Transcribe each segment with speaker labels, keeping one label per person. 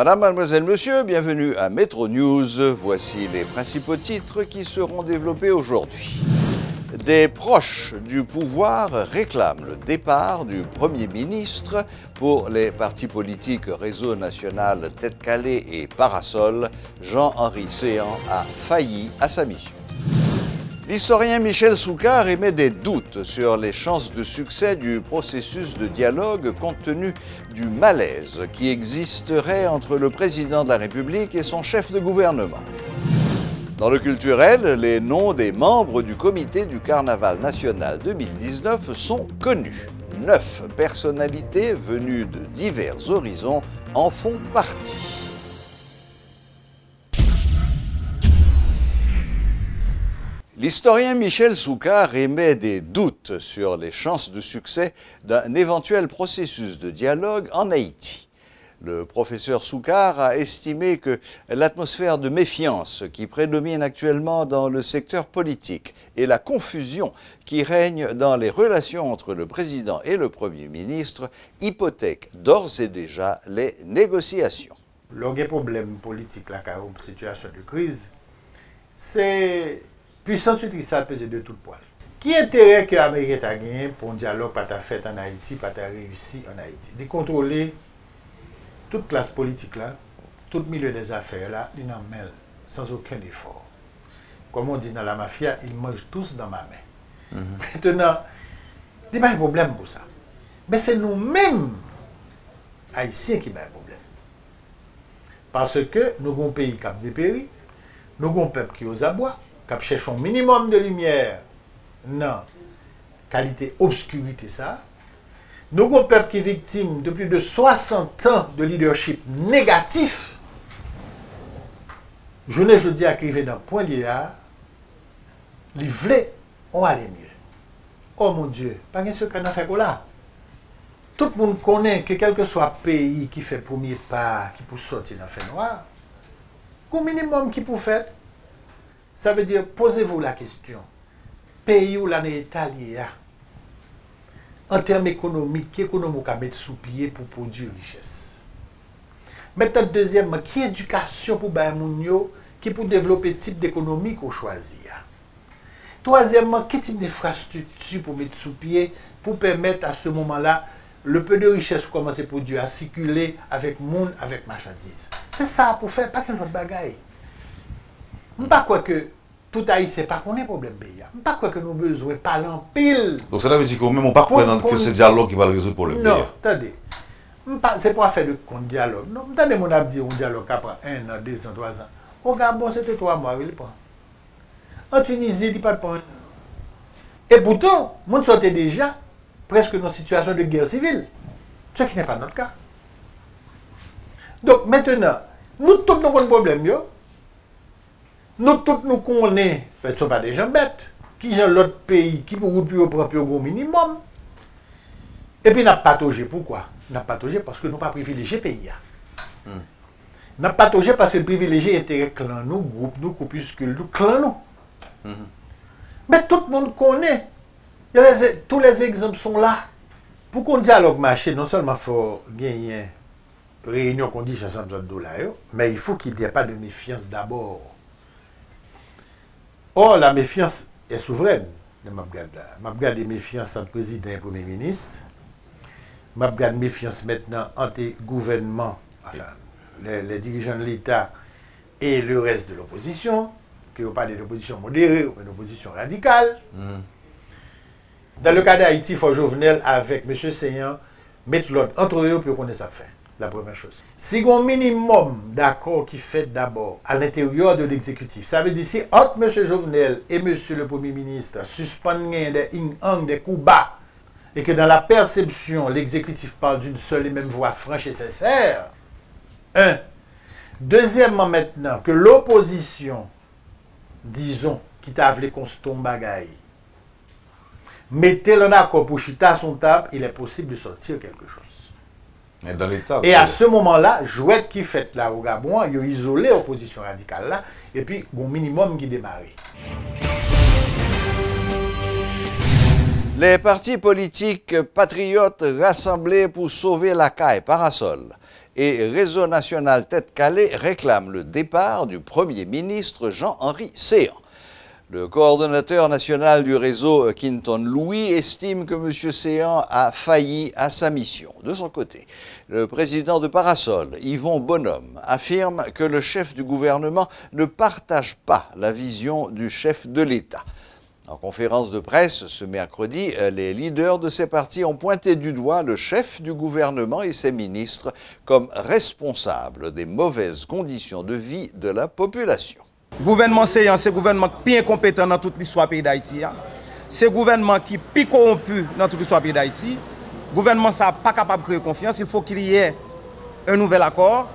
Speaker 1: Madame, mademoiselle, monsieur, bienvenue à Métro News. Voici les principaux titres qui seront développés aujourd'hui. Des proches du pouvoir réclament le départ du Premier ministre. Pour les partis politiques Réseau national, Tête Calée et Parasol, Jean-Henri Séan a failli à sa mission. L'historien Michel Soucard émet des doutes sur les chances de succès du processus de dialogue compte tenu du malaise qui existerait entre le président de la République et son chef de gouvernement. Dans le culturel, les noms des membres du comité du Carnaval national 2019 sont connus. 9 personnalités venues de divers horizons en font partie. L'historien Michel Soucard émet des doutes sur les chances de succès d'un éventuel processus de dialogue en Haïti. Le professeur Soucard a estimé que l'atmosphère de méfiance qui prédomine actuellement dans le secteur politique et la confusion qui règne dans les relations entre le président et le Premier ministre hypothèquent d'ores et déjà les négociations.
Speaker 2: Le problème politique, la situation de crise, c'est puissance utilisable pesée de tout poil. Qui intérêt que l'Amérique a gagné pour un dialogue pas fait en Haïti, pas réussi en Haïti? De contrôler toute classe politique là, tout milieu des affaires là, ils n'en mêlent sans aucun effort. Comme on dit dans la mafia, ils mangent tous dans ma main. Maintenant, il n'y a pas de problème pour ça. Mais c'est nous-mêmes, Haïtiens, qui avons un problème. Parce que nous avons un pays qui a dépéri, nous avons un peuple qui est aux abois, qui cherche un minimum de lumière dans qualité obscurité ça. Nous avons un peuple qui est victime de plus de 60 ans de leadership négatif. Je ne dis à qu'il dans point là, les vrais ont allé mieux. Oh mon Dieu, pas de ce qu'on a fait là. Tout le monde connaît que quel que soit le pays qui fait premier pas, qui peut sortir dans le fait noir, au minimum qui peut faire, ça veut dire, posez-vous la question, pays où l'année Italie, en termes économiques, qui économique à mettre sous pied pour produire richesse. Maintenant, deuxièmement, qui éducation pour Bayamounio, qui pour développer type d'économie qu'on choisit. Troisièmement, quel type d'infrastructure pour mettre sous pied, pour permettre à ce moment-là, le peu de richesse qu'on commence à produire, à circuler avec monde, avec marchandises. C'est ça pour faire, pas qu'un autre bagaille. Je ne sais pas que tout Haïtien pas qu'on ait problème pays. Je ne sais pas que nous avons besoin de parler en pile.
Speaker 3: Donc ça veut dire qu'on même pas prendre que c'est le dialogue qui va résoudre le problème.
Speaker 2: Non, attendez. C'est pas faire de dialogue. Non, attendez, mon a dit un dialogue qui prend 1 an, 2 ans, 3 ans. Au Gabon, c'était 3 mois, il prend. En Tunisie, il n'y a pas de point. Et pourtant, nous sommes déjà presque dans une situation de guerre civile. Ce qui n'est pas notre cas. Donc maintenant, nous tous avons un problème. Nous tous nous connaissons, ce ne sont pas des gens bêtes, qui ont l'autre pays, qui pour plus propre au minimum. Et puis, nous n'avons pas patogé. Pourquoi? Nous n'avons pas patogé parce que nous n'avons pas privilégié le pays. Nous n'avons pas patogé parce que le privilégié intérêt clan, nous, groupe, nous, groupuscule, nous, clan, nous. Mais tout le monde connaît. Tous les exemples sont là. Pour qu'on dialogue marché, non seulement il faut gagner une réunion qu'on dit 60 $, mais il faut qu'il n'y ait pas de méfiance d'abord. Or, la méfiance est souveraine. Je regarde la méfiance entre le président et le Premier ministre. Je regarde la méfiance maintenant entre le gouvernement, enfin, les dirigeants de l'État et le reste de l'opposition, qui ne pas de l'opposition modérée ou de l'opposition radicale. Dans le cas d'Haïti, il faut Jovenel avec M. Séan mettre l'ordre entre eux pour qu'on ait ça fait. La première chose. Si on a un minimum d'accord qui fait d'abord à l'intérieur de l'exécutif, ça veut dire si entre M. Jovenel et M. le Premier ministre suspendent des coups bas et que dans la perception, l'exécutif parle d'une seule et même voix franche et sincère. Un. Deuxièmement, maintenant, que l'opposition, disons, qui t'a voulu qu'on se tombe bagaille, mettez-le en accord pour chita son table, il est possible de sortir quelque chose.
Speaker 3: Mais dans l'État.
Speaker 2: Et à ce moment-là, Jouette qui fait là au Gabon, il a isolé l'opposition radicale là, et puis un minimum qui démarre.
Speaker 1: Les partis politiques patriotes rassemblés pour sauver la caille Parasol et Réseau national Tête-Calais réclament le départ du Premier ministre Jean-Henri Séan. Le coordonnateur national du réseau, Quinton Louis, estime que M. Séan a failli à sa mission. De son côté, le président de Parasol, Yvon Bonhomme, affirme que le chef du gouvernement ne partage pas la vision du chef de l'État. En conférence de presse ce mercredi, les leaders de ces partis ont pointé du doigt le chef du gouvernement et ses ministres comme responsables des mauvaises conditions de vie de la population.
Speaker 4: Gouvernement Séan, c'est un gouvernement bien compétent dans toute l'histoire du pays d'Haïti. C'est un gouvernement qui est plus corrompu dans toute l'histoire du pays d'Haïti. Le gouvernement n'est pas capable de créer confiance. Il faut qu'il y ait un nouvel accord.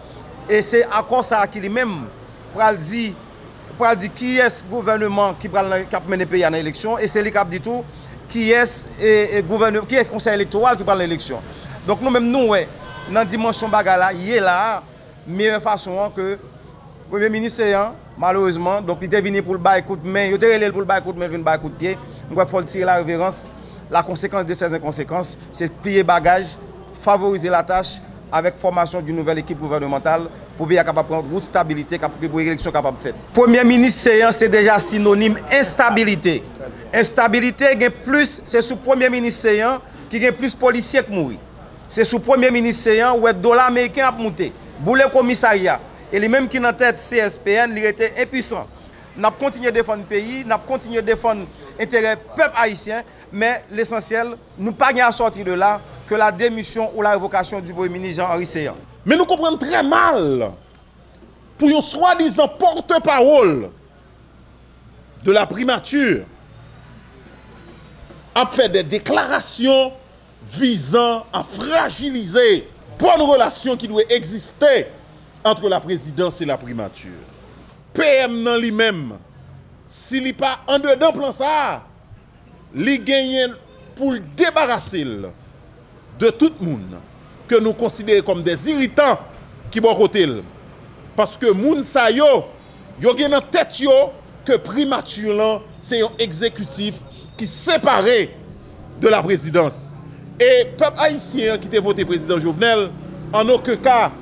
Speaker 4: Et c'est accord ça qui lui-même pour dire qui est le gouvernement qui va mener le pays à l'élection. Et c'est lui qui dit tout qui est le conseil électoral qui prend l'élection. Donc nous-mêmes, nous, dans la dimension bagala, il est là, meilleure façon que le Premier ministre Séan, malheureusement, donc il était venu pour le bas coup de main, il était relé pour le bas coup de main, il bas coup de pied. Donc il faut tirer la révérence. La conséquence de ces inconséquences, c'est plier bagage, favoriser la tâche avec formation d'une nouvelle équipe gouvernementale pour bien capable de prendre une stabilité pour l'élection capable de faire. Premier ministre Séan, c'est déjà synonyme instabilité. Instabilité, c'est sous Premier ministre Séan qui a plus de policiers que mourir. C'est sous Premier ministre Séan où le dollar américain a monté. Boulet commissariat. Et les mêmes qui sont en tête CSPN, ils étaient impuissants. Nous avons continué à défendre le pays, nous avons continué à défendre l'intérêt du peuple haïtien, mais l'essentiel, nous n'avons pas à sortir de là que la démission ou la révocation du Premier ministre Jean-Henri Séan.
Speaker 5: Mais nous comprenons très mal pour un soi-disant porte-parole de la primature a fait des déclarations visant à fragiliser bonne relation qui doit exister entre la présidence et la primature. PM dans lui-même, s'il n'est pas en dedans plan ça, il gagne pour débarrasser de tout le monde que nous considérons comme des irritants qui vont côté. Parce que moun sa yo gen en tête yo que primature c'est un exécutif qui séparé de la présidence. Et peuple haïtien qui a voté président Jovenel, en aucun cas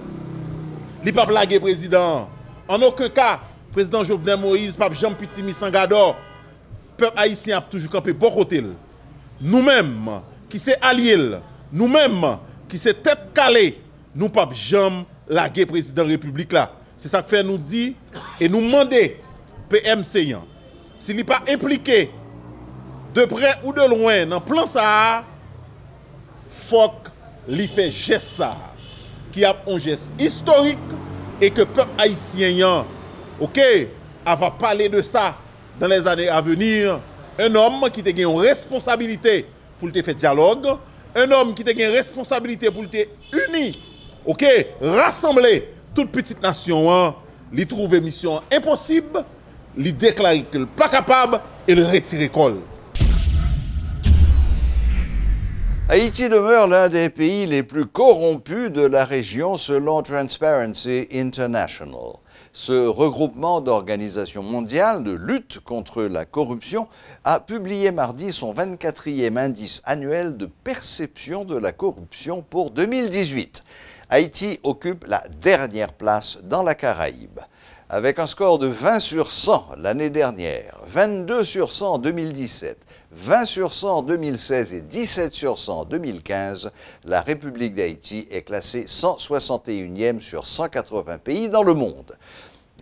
Speaker 5: il pas blaguer président. En aucun cas, président Jovenel Moïse, pape Jean Petit Missangador, peuple haïtien a toujours campé bon côté. Nous-mêmes, qui c'est alliés, nous-mêmes, qui c'est tête calée, nous pape Jean laguer président de la République là. C'est ça que fait nous dire et nous demander PM Séan, s'il n'est pas impliqué de près ou de loin dans le plan ça, faut qu'il fait geste ça. Qui a un geste historique et que le peuple haïtien, ok, va parler de ça dans les années à venir. Un homme qui a une responsabilité pour te faire dialogue, un homme qui a une responsabilité pour te unir, ok, rassembler toute petite nation, lui trouver mission impossible, lui déclarer qu'il n'est pas capable et le retirer col.
Speaker 1: Haïti demeure l'un des pays les plus corrompus de la région selon Transparency International. Ce regroupement d'organisations mondiales de lutte contre la corruption a publié mardi son 24e indice annuel de perception de la corruption pour 2018. Haïti occupe la dernière place dans la Caraïbe. Avec un score de 20 sur 100 l'année dernière, 22 sur 100 en 2017, 20 sur 100 en 2016 et 17 sur 100 en 2015, la République d'Haïti est classée 161e sur 180 pays dans le monde.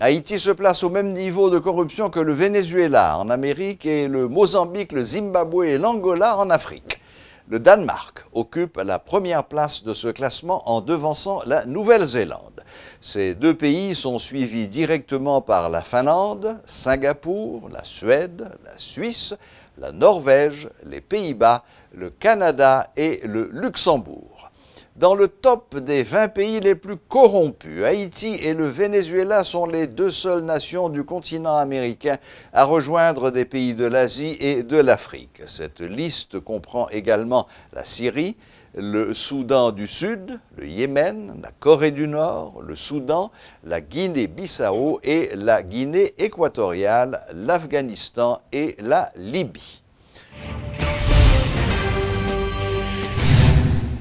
Speaker 1: Haïti se place au même niveau de corruption que le Venezuela en Amérique et le Mozambique, le Zimbabwe et l'Angola en Afrique. Le Danemark occupe la première place de ce classement en devançant la Nouvelle-Zélande. Ces deux pays sont suivis directement par la Finlande, Singapour, la Suède, la Suisse, la Norvège, les Pays-Bas, le Canada et le Luxembourg. Dans le top des 20 pays les plus corrompus, Haïti et le Venezuela sont les deux seules nations du continent américain à rejoindre des pays de l'Asie et de l'Afrique. Cette liste comprend également la Syrie, le Soudan du Sud, le Yémen, la Corée du Nord, le Soudan, la Guinée-Bissau et la Guinée équatoriale, l'Afghanistan et la Libye.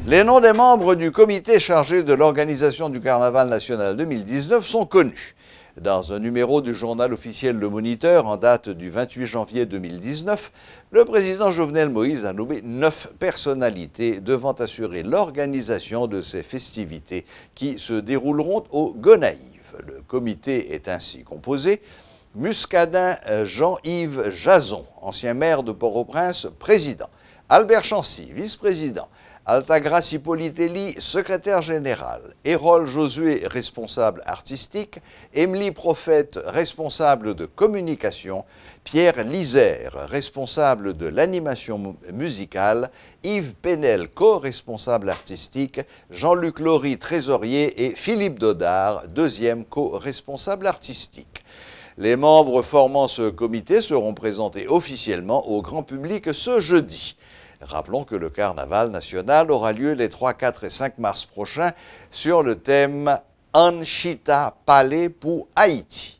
Speaker 1: Les noms des membres du comité chargé de l'organisation du Carnaval national 2019 sont connus. Dans un numéro du journal officiel Le Moniteur en date du 28 janvier 2019, le président Jovenel Moïse a nommé 9 personnalités devant assurer l'organisation de ces festivités qui se dérouleront au Gonaïves. Le comité est ainsi composé: Muscadin Jean-Yves Jason, ancien maire de Port-au-Prince, président; Albert Chancy, vice-président; Altagrace Hippolytelli, secrétaire général; Hérol Josué, responsable artistique; Émilie Prophète, responsable de communication; Pierre Lisère, responsable de l'animation musicale; Yves Penel, co-responsable artistique; Jean-Luc Laury, trésorier, et Philippe Dodard, deuxième co-responsable artistique. Les membres formant ce comité seront présentés officiellement au grand public ce jeudi. Rappelons que le carnaval national aura lieu les 3, 4 et 5 mars prochains sur le thème « Anchita Palais pour Haïti ».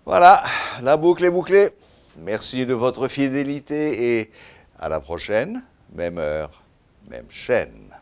Speaker 1: Voilà, la boucle est bouclée. Merci de votre fidélité et à la prochaine, même heure, même chaîne.